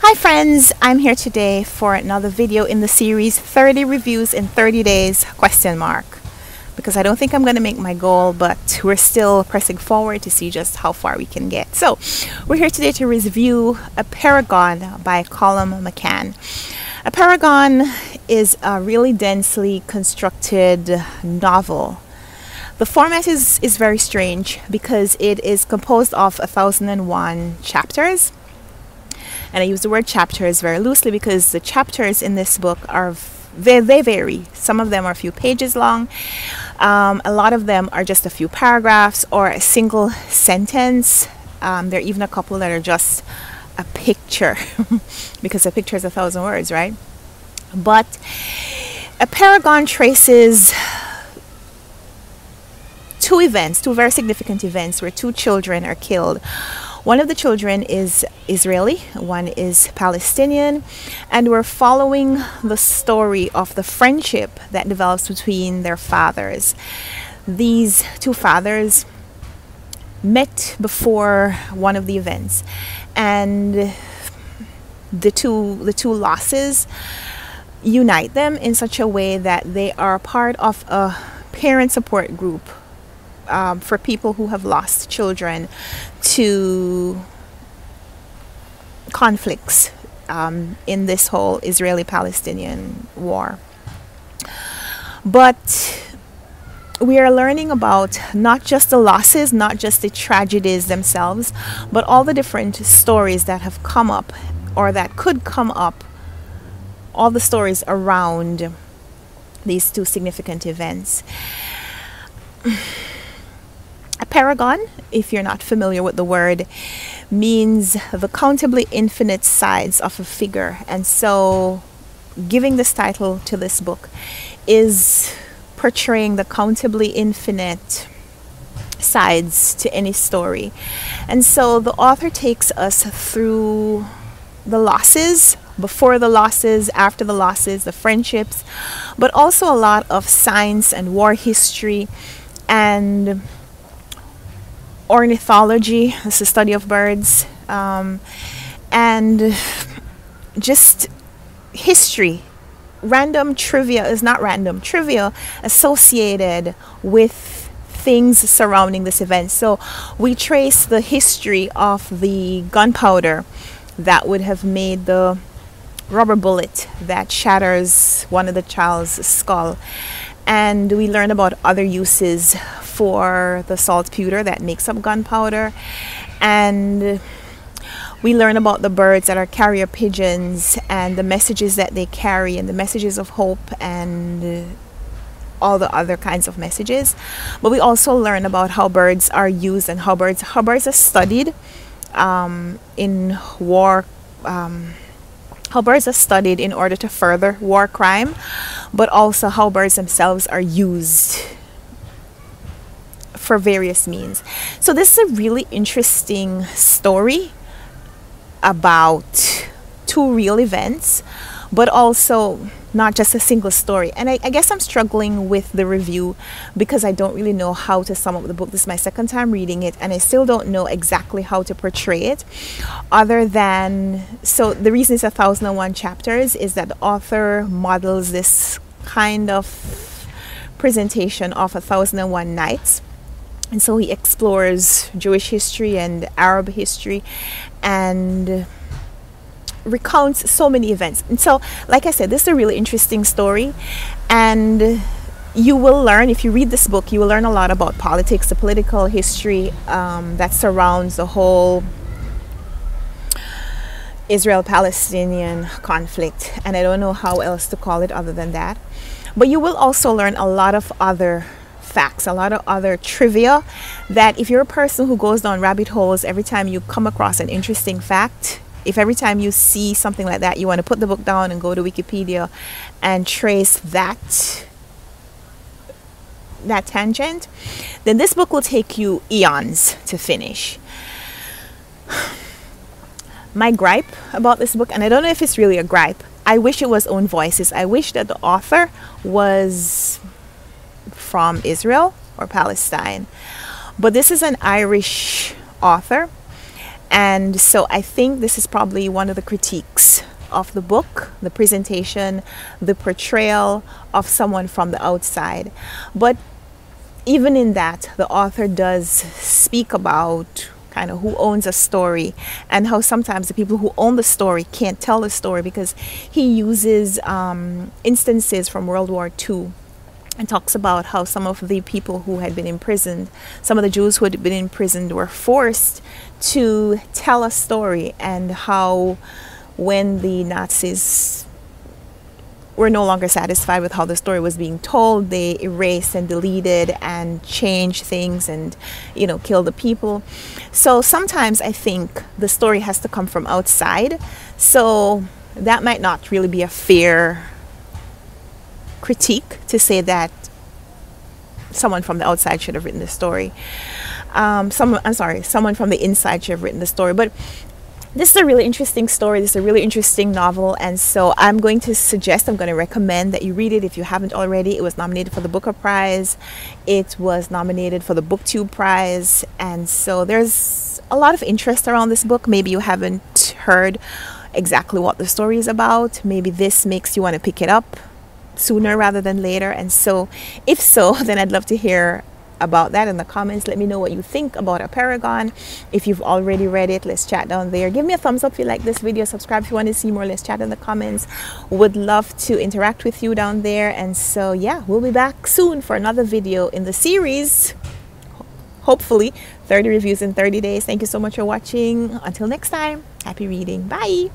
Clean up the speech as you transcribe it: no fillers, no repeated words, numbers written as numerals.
Hi friends, I'm here today for another video in the series 30 reviews in 30 days question mark, because I don't think I'm going to make my goal, but we're still pressing forward to see just how far we can get. So we're here today to review Apeirogon by Colum McCann. Apeirogon is a really densely constructed novel. The format is very strange because it is composed of 1001 chapters. And I use the word chapters very loosely because the chapters in this book are they vary. Some of them are a few pages long. A lot of them are just a few paragraphs or a single sentence. There are even a couple that are just a picture because a picture is 1,000 words, right? But Apeirogon traces two very significant events where two children are killed. One of the children is Israeli, one is Palestinian, and we're following the story of the friendship that develops between their fathers. These two fathers met before one of the events, and the two losses unite them in such a way that they are part of a parent support group for people who have lost children to conflicts in this whole Israeli-Palestinian war. But we are learning about not just the losses, not just the tragedies themselves, but all the different stories that have come up or that could come up, all the stories around these two significant events. Apeirogon, if you're not familiar with the word, means the countably infinite sides of a figure. And so giving this title to this book is portraying the countably infinite sides to any story. And so the author takes us through the losses, before the losses, after the losses, the friendships, but also a lot of science and war history and ornithology. This is the study of birds, and just history. Random trivia is not random trivia associated with things surrounding this event. So we trace the history of the gunpowder that would have made the rubber bullet that shatters one of the child's skull. And we learn about other uses for the saltpeter that makes up gunpowder. And we learn about the birds that are carrier pigeons and the messages that they carry and the messages of hope and all the other kinds of messages. But we also learn about how birds are used and how birds are studied in war. How birds are studied in order to further war crime, but also how birds themselves are used for various means. So this is a really interesting story about two real events, but also not just a single story. And I guess I'm struggling with the review because I don't really know how to sum up the book. This is my second time reading it, and I still don't know exactly how to portray it, other than, so the reason it's 1001 chapters is that the author models this kind of presentation of 1001 nights. And so he explores Jewish history and Arab history and recounts so many events. And so, like I said, this is a really interesting story, and you will learn, if you read this book, you will learn a lot about politics, the political history that surrounds the whole Israel-Palestinian conflict, and I don't know how else to call it other than that. But you will also learn a lot of other facts, a lot of other trivia that if you're a person who goes down rabbit holes every time you come across an interesting fact, if every time you see something like that, you want to put the book down and go to Wikipedia and trace that tangent, then this book will take you eons to finish. My gripe about this book, and I don't know if it's really a gripe, I wish it was own voices. I wish that the author was from Israel or Palestine. But this is an Irish author, And so I think this is probably one of the critiques of the book, the presentation, the portrayal of someone from the outside. But even in that, the author does speak about kind of who owns a story and how sometimes the people who own the story can't tell the story, because he uses instances from World War II and talks about how some of the people who had been imprisoned, some of the Jews who had been imprisoned, were forced to tell a story, and how when the Nazis were no longer satisfied with how the story was being told, they erased and deleted and changed things and, you know, killed the people. So sometimes I think the story has to come from outside. So that might not really be a fair critique to say that someone from the outside should have written the story. Someone from the inside should have written the story. But this is a really interesting story. This is a really interesting novel, and so I'm going to recommend that you read it if you haven't already. It was nominated for the Booker Prize. It was nominated for the BookTube Prize, and so there's a lot of interest around this book. Maybe you haven't heard exactly what the story is about. Maybe this makes you want to pick it up sooner rather than later, and so if so, then I'd love to hear about that in the comments. Let me know what you think about Apeirogon. If you've already read it, let's chat down there. Give me a thumbs up if you like this video. Subscribe if you want to see more. Let's chat in the comments. Would love to interact with you down there. And so yeah, we'll be back soon for another video in the series, hopefully 30 reviews in 30 days. Thank you so much for watching. Until next time, happy reading. Bye.